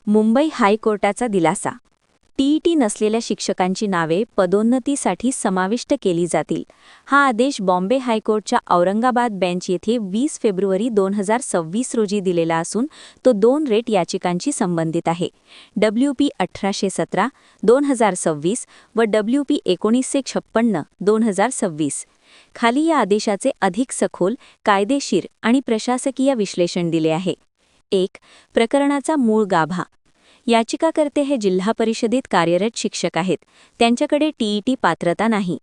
मुंबई हायकोर्टाचा दिलासा. टीईटी नसलेल्या शिक्षकांची नावे पदोन्नतीसाठी समाविष्ट केली जातील. हा आदेश बॉम्बे हायकोर्टच्या औरंगाबाद बेंच येथे 20 फेब्रुवारी 2026 रोजी दिलेला असून तो 2 रेट याचिकांशी संबंधित आहे. WP 1817 2026 व WP 1956 2026. खाली या आदेशाचे अधिक सखोल, कायदेशीर आणि प्रशासकीय विश्लेषण दिले आहे. 1. प्रकरणाचा मूळ गाभा. याचिकाकर्ते हे जिल्हा परिषदेत कार्यरत शिक्षक आहेत. त्यांच्याकडे टीईटी पात्रता नाही.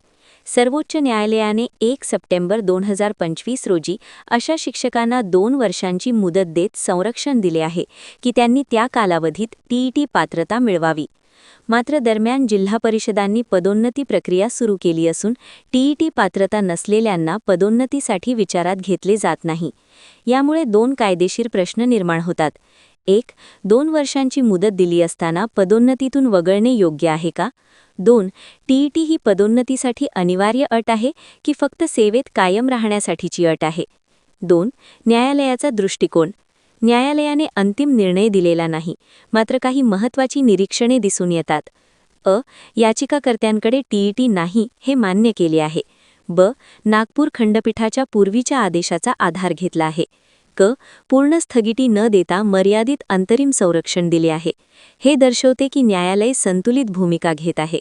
सर्वोच्च न्यायालयाने 1 सप्टेंबर 2025 रोजी अशा शिक्षकांना 2 वर्षांची मुदत देत संरक्षण दिले आहे की त्यांनी त्या कालावधीत टीईटी पात्रता मिळवावी. मात्र दरम्यान जिल्हा परिषदांनी पदोन्नती प्रक्रिया सुरू केली असून टीईटी पात्रता नसलेल्यांना पदोन्नतीसाठी विचारात घेतले जात नाही. यामुळे 2 कायदेशीर प्रश्न निर्माण होतात. 1. 2 वर्षांची मुदत दिली असताना पदोन्नतीतून वगळणे योग्य आहे का? 2. टीईटी ही पदोन्नतीसाठी अनिवार्य अट आहे की फक्त सेवेत कायम राहण्यासाठीची अट आहे? 2. न्यायालयाचा दृष्टिकोन. न्यायालयाने अंतिम निर्णय दिलेला नाही, मात्र काही महत्त्वाची निरीक्षणे दिसून येतात. याचिकाकर्त्यांकडे टीईटी नाही हे मान्य केले आहे. नागपूर खंडपीठाच्या पूर्वीच्या आदेशाचा आधार घेतला आहे. पूर्ण स्थगिती न देता मर्यादित अंतरिम संरक्षण दिले आहे. हे दर्शवते की न्यायालय संतुलित भूमिका घेत आहे.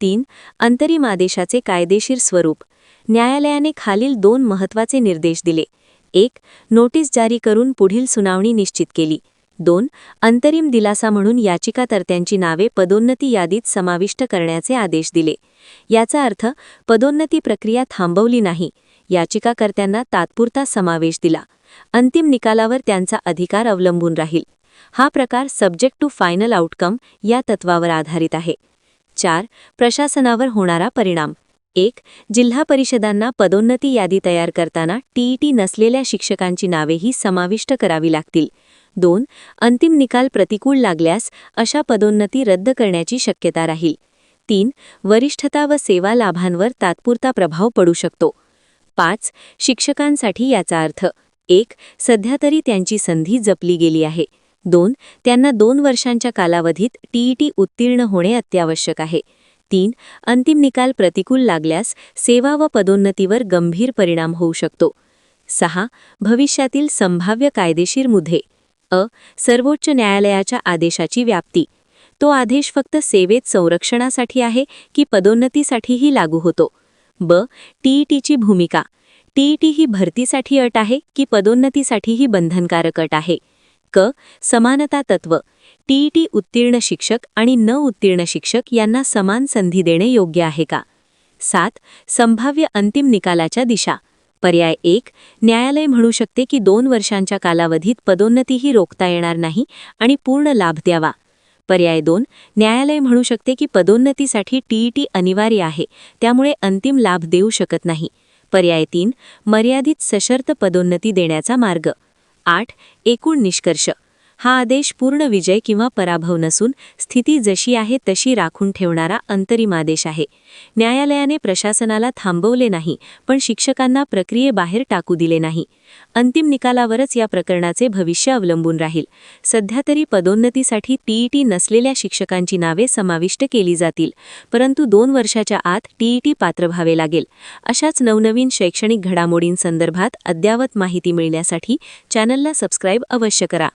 3. अंतरिम आदेशाचे कायदेशीर स्वरूप. न्यायालयाने खालील 2 महत्त्वाचे निर्देश दिले. 1. नोटीस जारी करून पुढील सुनावणी निश्चित केली. 2. अंतरिम दिलासा म्हणून याचिकाकर्त्यांची नावे पदोन्नती यादीत समाविष्ट करण्याचे आदेश दिले. याचा अर्थ पदोन्नती प्रक्रिया थांबवली नाही, याचिकाकर्त्यांना तात्पुरता समावेश दिला. अंतिम निकालावर त्यांचा अधिकार अवलंबून राहील. हा प्रकार सब्जेक्ट टू फायनल आउटकम या तत्वावर आधारित आहे. 4. प्रशासनावर होणारा परिणाम. 1. जिल्हा परिषदांना पदोन्नती यादी तयार करताना टीईटी नसलेल्या शिक्षकांची नावेही समाविष्ट करावी लागतील. 2. अंतिम निकाल प्रतिकूल लागल्यास अशा पदोन्नती रद्द करण्याची शक्यता राहील. 3. वरिष्ठता व सेवा लाभांवर तात्पुरता प्रभाव पडू शकतो. 5. शिक्षकांसाठी याचा अर्थ: 1. सध्या तरी त्यांची संधी जपली गेली आहे. 2. त्यांना 2 वर्षांच्या कालावधीत टीईटी उत्तीर्ण होणे अत्यावश्यक आहे. 3. अंतिम निकाल प्रतिकूल लागल्यास सेवा व पदोन्नतीवर गंभीर परिणाम होऊ शकतो. 6. भविष्यातील संभाव्य कायदेशीर मुद्दे. सर्वोच्च न्यायालयाच्या आदेशाची व्याप्ती. तो आदेश फक्त सेवेत संरक्षणासाठी आहे की पदोन्नतीसाठीही लागू होतो? टीईटीची भूमिका. टीईटी ही भरतीसाठी अट आहे की पदोन्नतीसाठीही बंधनकारक अट आहे? समानता तत्व. टीईटी उत्तीर्ण शिक्षक आणि न उत्तीर्ण शिक्षक यांना समान संधी देणे योग्य आहे का? 7. संभाव्य अंतिम निकालाच्या दिशा. पर्याय 1. न्यायालय म्हणू शकते की 2 वर्षांच्या कालावधीत पदोन्नतीही रोखता येणार नाही आणि पूर्ण लाभ द्यावा. पर्याय 2. न्यायालय म्हणू शकते की पदोन्नतीसाठी टीईटी अनिवार्य आहे, त्यामुळे अंतिम लाभ देऊ शकत नाही. पर्याय 3. मर्यादित सशर्त पदोन्नती देण्याचा मार्ग. 8. एकूण निष्कर्ष. हा आदेश पूर्ण विजय किंवा पराभव नसून स्थिती जशी आहे तशी राखून ठेवणारा अंतरिम आदेश आहे. न्यायालयाने प्रशासनाला थांबवले नाही, पण शिक्षकांना प्रक्रियेबाहेर टाकू दिले नाही. अंतिम निकालावरच या प्रकरणाचे भविष्य अवलंबून राहील. सध्या तरी पदोन्नतीसाठी टीईटी नसलेल्या शिक्षकांची नावे समाविष्ट केली जातील, परंतु 2 वर्षाच्या आत टीईटी पात्र व्हावे लागेल. अशाच नवनवीन शैक्षणिक घडामोडींसंदर्भात अद्ययावत माहिती मिळण्यासाठी चॅनलला सबस्क्राईब अवश्य करा.